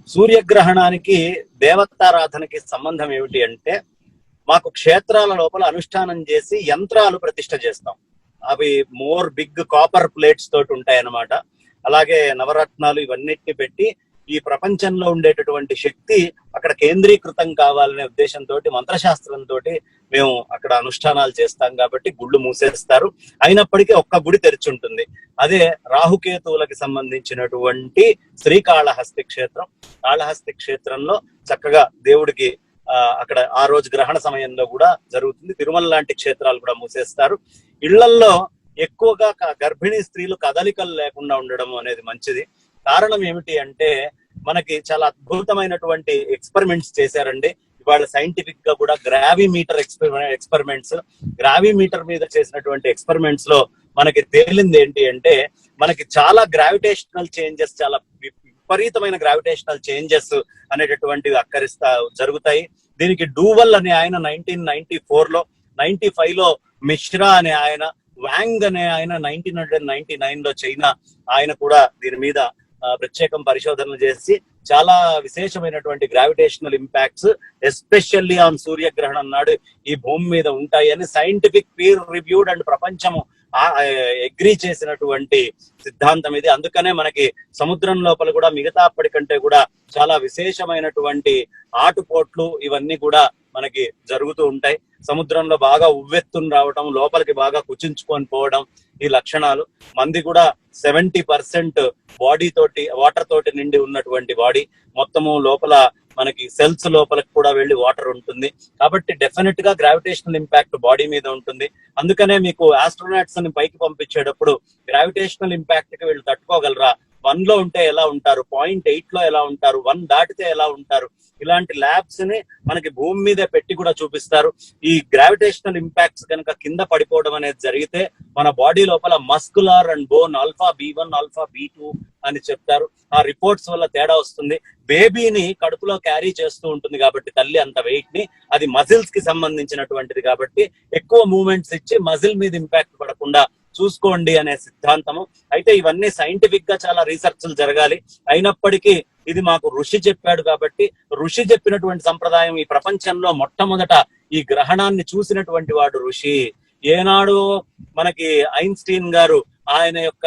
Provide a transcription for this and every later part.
సూర్యగ్రహణానికి దేవతారాధనకి సంబంధం ఏమిటి అంటే, మాకు క్షేత్రాల లోపల అనుష్ఠానం చేసి యంత్రాలు ప్రతిష్ఠ చేస్తాం. అవి మోర్ బిగ్ కాపర్ ప్లేట్స్ తోటి ఉంటాయన్నమాట. అలాగే నవరత్నాలు ఇవన్నిటిని పెట్టి ఈ ప్రపంచంలో ఉండేటటువంటి శక్తి అక్కడ కేంద్రీకృతం కావాలనే ఉద్దేశంతో మంత్రశాస్త్రంతో మేము అక్కడ అనుష్ఠానాలు చేస్తాం. కాబట్టి గుళ్ళు మూసేస్తారు, అయినప్పటికీ ఒక్క గుడి తెరిచి ఉంటుంది. అదే రాహుకేతువులకి సంబంధించినటువంటి శ్రీకాళహస్తి క్షేత్రం. కాళహస్తి క్షేత్రంలో చక్కగా దేవుడికి అక్కడ ఆ రోజు గ్రహణ సమయంలో కూడా జరుగుతుంది. తిరుమల లాంటి క్షేత్రాలు కూడా మూసేస్తారు. ఇళ్లల్లో ఎక్కువగా గర్భిణీ స్త్రీలు కదలికలు లేకుండా ఉండడం అనేది మంచిది. కారణం ఏమిటి అంటే, మనకి చాలా అద్భుతమైనటువంటి ఎక్స్పెరిమెంట్స్ చేశారండి. ఇవాళ సైంటిఫిక్ గా కూడా గ్రావిమీటర్ ఎక్స్పెరిమెంట్స్ గ్రావిమీటర్ మీద చేసినటువంటి ఎక్స్పెరిమెంట్స్ లో మనకి తేలింది ఏంటి అంటే, మనకి చాలా గ్రావిటేషనల్ చేంజెస్, చాలా విపరీతమైన గ్రావిటేషనల్ చేంజెస్ అనేటటువంటివి జరుగుతాయి. దీనికి డూవల్ అనే ఆయన 1994 లో, 95 లో మిశ్రా అనే ఆయన, వాంగ్ అనే ఆయన 1999 లో చైనా ఆయన కూడా దీని మీద ప్రత్యేకం పరిశోధనలు చేసి చాలా విశేషమైనటువంటి గ్రావిటేషనల్ ఇంపాక్ట్స్ ఎస్పెషల్లీ ఆన్ సూర్యగ్రహణం నాడు ఈ భూమి మీద ఉంటాయని సైంటిఫిక్ పీర్ రివ్యూడ్ అండ్ ప్రపంచము అగ్రీ చేసినటువంటి సిద్ధాంతం ఇది. అందుకనే మనకి సముద్రం లోపల కూడా మిగతా అప్పటికంటే కూడా చాలా విశేషమైనటువంటి ఆటుపోట్లు ఇవన్నీ కూడా మనకి జరుగుతూ ఉంటాయి. సముద్రంలో బాగా ఉవ్వెత్తుని రావడం, లోపలికి బాగా కుచించుకొని పోవడం, ఈ లక్షణాలు. మంది కూడా 70% బాడీ తోటి, వాటర్ తోటి నిండి ఉన్నటువంటి బాడీ మొత్తము. లోపల మనకి సెల్స్ లోపలికి కూడా వెళ్ళి వాటర్ ఉంటుంది. కాబట్టి డెఫినెట్ గా గ్రావిటేషనల్ ఇంపాక్ట్ బాడీ మీద ఉంటుంది. అందుకనే మీకు ఆస్ట్రోనాట్స్ ని పైకి పంపించేటప్పుడు గ్రావిటేషనల్ ఇంపాక్ట్ కి వీళ్ళు తట్టుకోగలరా, 1 లో ఉంటే ఎలా ఉంటారు, 0.8 లో ఎలా ఉంటారు, 1 దాటితే ఎలా ఉంటారు, ఇలాంటి ల్యాబ్స్ ని మనకి భూమి మీద పెట్టి కూడా చూపిస్తారు. ఈ గ్రావిటేషనల్ ఇంపాక్ట్స్ కనుక కింద పడిపోవడం అనేది జరిగితే మన బాడీ లోపల muscular and bone alpha B1 alpha B2 అని చెప్తారు. ఆ రిపోర్ట్స్ వల్ల తేడా వస్తుంది. బేబీని కడుపులో క్యారీ చేస్తూ ఉంటుంది కాబట్టి తల్లి అంత వెయిట్ ని, అది మజిల్స్ కి సంబంధించినటువంటిది కాబట్టి ఎక్కువ మూవ్మెంట్స్ ఇచ్చి మజిల్ మీద ఇంపాక్ట్ పడకుండా చూసుకోండి అనే సిద్ధాంతము. అయితే ఇవన్నీ సైంటిఫిక్ గా చాలా రీసెర్చ్లు జరగాలి. అయినప్పటికీ ఇది మాకు ఋషి చెప్పాడు కాబట్టి, ఋషి చెప్పినటువంటి సంప్రదాయం ఈ ప్రపంచంలో మొట్టమొదట ఈ గ్రహణాన్ని చూసినటువంటి వాడు ఋషి. ఏనాడు మనకి ఐన్స్టీన్ గారు ఆయన యొక్క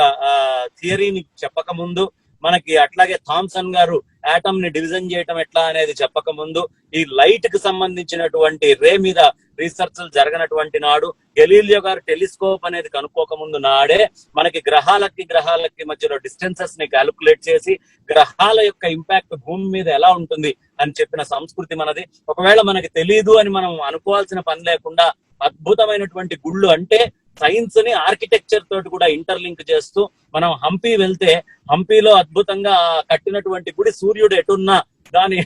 థియరీని చెప్పక ముందు, మనకి అట్లాగే థామ్సన్ గారు ఆటమ్ ని డివిజన్ చేయటం ఎట్లా అనేది చెప్పక ముందు, ఈ లైట్ కి సంబంధించినటువంటి రే మీద రీసెర్చ్లు జరగనటువంటి నాడు, గెలీలియో గారు టెలిస్కోప్ అనేది కనుక్కోక ముందు నాడే మనకి గ్రహాలకి మధ్యలో డిస్టెన్సెస్ ని క్యాలిక్యులేట్ చేసి గ్రహాల యొక్క ఇంపాక్ట్ భూమి మీద ఎలా ఉంటుంది అని చెప్పిన సంస్కృతి మనది. ఒకవేళ మనకి తెలియదు అని మనం అనుకోవాల్సిన పని లేకుండా అద్భుతమైనటువంటి గుళ్ళు అంటే సైన్స్ ని ఆర్కిటెక్చర్ తోటి కూడా ఇంటర్లింక్ చేస్తూ, మనం హంపి వెళ్తే హంపిలో అద్భుతంగా కట్టినటువంటి గుడి సూర్యుడు ఎటున్నా దాని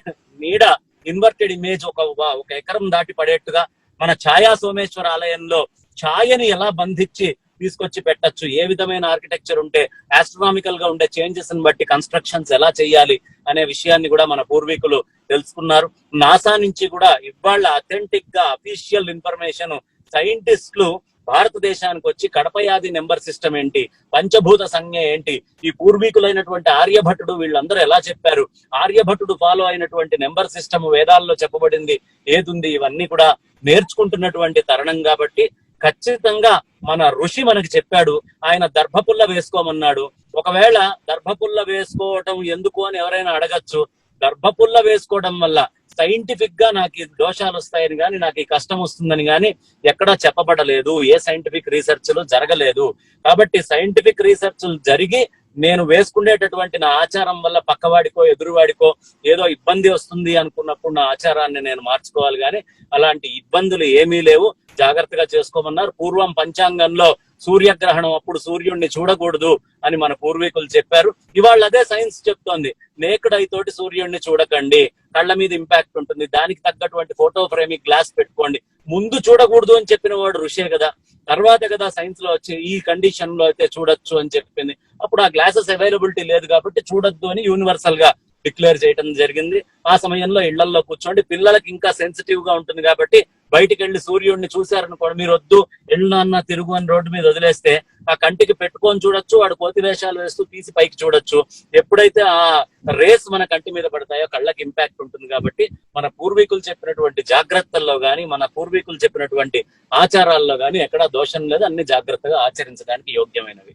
నీడ ఇన్వర్టెడ్ ఇమేజ్ ఒక ఎకరం దాటి పడేట్టుగా, మన ఛాయా సోమేశ్వర ఆలయంలో ఛాయని ఎలా బంధించి తీసుకొచ్చి పెట్టచ్చు, ఏ విధమైన ఆర్కిటెక్చర్ ఉంటే ఆస్ట్రోనామికల్ గా ఉండే చేంజెస్ ని బట్టి కన్స్ట్రక్షన్స్ ఎలా చేయాలి అనే విషయాన్ని కూడా మన పూర్వీకులు తెలుసుకున్నారు. నాసా నుంచి కూడా ఇవాళ అథెంటిక్ గా అఫీషియల్ ఇన్ఫర్మేషన్ సైంటిస్టులు భారతదేశానికి వచ్చి కడపయాది నెంబర్ సిస్టమ్ ఏంటి, పంచభూత సంజ్ఞ ఏంటి, ఈ పూర్వీకులైనటువంటి ఆర్యభటుడు వీళ్ళందరూ ఎలా చెప్పారు, ఆర్యభటుడు ఫాలో అయినటువంటి నెంబర్ సిస్టమ్ వేదాల్లో చెప్పబడింది ఏదుంది, ఇవన్నీ కూడా నేర్చుకుంటున్నటువంటి తరుణం. కాబట్టి ఖచ్చితంగా మన ఋషి మనకి చెప్పాడు. ఆయన దర్భపుల్ల వేసుకోమన్నాడు. ఒకవేళ దర్భపుల్ల వేసుకోవటం ఎందుకు అని ఎవరైనా అడగచ్చు. దర్భపుల్ల వేసుకోవడం వల్ల సైంటిఫిక్ గా నాకు ఈ దోషాలు వస్తాయని కానీ, నాకు ఈ కష్టం వస్తుందని కానీ ఎక్కడా చెప్పబడలేదు. ఏ సైంటిఫిక్ రీసెర్చ్లు జరగలేదు. కాబట్టి సైంటిఫిక్ రీసెర్చ్లు జరిగి నేను వేసుకునేటటువంటి నా ఆచారం వల్ల పక్కవాడికో ఎదురువాడికో ఏదో ఇబ్బంది వస్తుంది అనుకున్నప్పుడు నా ఆచారాన్ని నేను మార్చుకోవాలి. కానీ అలాంటి ఇబ్బందులు ఏమీ లేవు. జాగ్రత్తగా చేసుకోమన్నారు. పూర్వం పంచాంగంలో సూర్యగ్రహణం అప్పుడు సూర్యుడిని చూడకూడదు అని మన పూర్వీకులు చెప్పారు. ఇవాళ అదే సైన్స్ చెప్తోంది. నేకుడ్ ఐ తోటి సూర్యుడిని చూడకండి, కళ్ళ మీద ఇంపాక్ట్ ఉంటుంది, దానికి తగ్గటువంటి ఫోటో ఫ్రేమింగ్ గ్లాస్ పెట్టుకోండి. ముందు చూడకూడదు అని చెప్పిన వాడు ఋషే కదా, తర్వాత కదా సైన్స్ లో వచ్చి ఈ కండిషన్ లో అయితే చూడొచ్చు అని చెప్పింది. అప్పుడు ఆ గ్లాసెస్ అవైలబిలిటీ లేదు కాబట్టి చూడొద్దు అని యూనివర్సల్ గా డిక్లేర్ చేయడం జరిగింది. ఆ సమయంలో ఇళ్లలో కూర్చోండి. పిల్లలకి ఇంకా సెన్సిటివ్ గా ఉంటుంది కాబట్టి బయటికి వెళ్లి సూర్యుడిని చూశారనుకోండి, మీరు వద్దు ఎళ్ళన్నా తిరుగు అని రోడ్డు మీద వదిలేస్తే ఆ కంటికి పెట్టుకొని చూడొచ్చు, వాడు కోతి వేషాలు వేస్తూ తీసి పైకి చూడొచ్చు. ఎప్పుడైతే ఆ రేస్ మన కంటి మీద పడతాయో కళ్ళకి ఇంపాక్ట్ ఉంటుంది. కాబట్టి మన పూర్వీకులు చెప్పినటువంటి జాగ్రత్తల్లో గాని, మన పూర్వీకులు చెప్పినటువంటి ఆచారాల్లో గాని ఎక్కడా దోషం లేదు, అన్ని జాగ్రత్తగా ఆచరించడానికి యోగ్యమైనవి.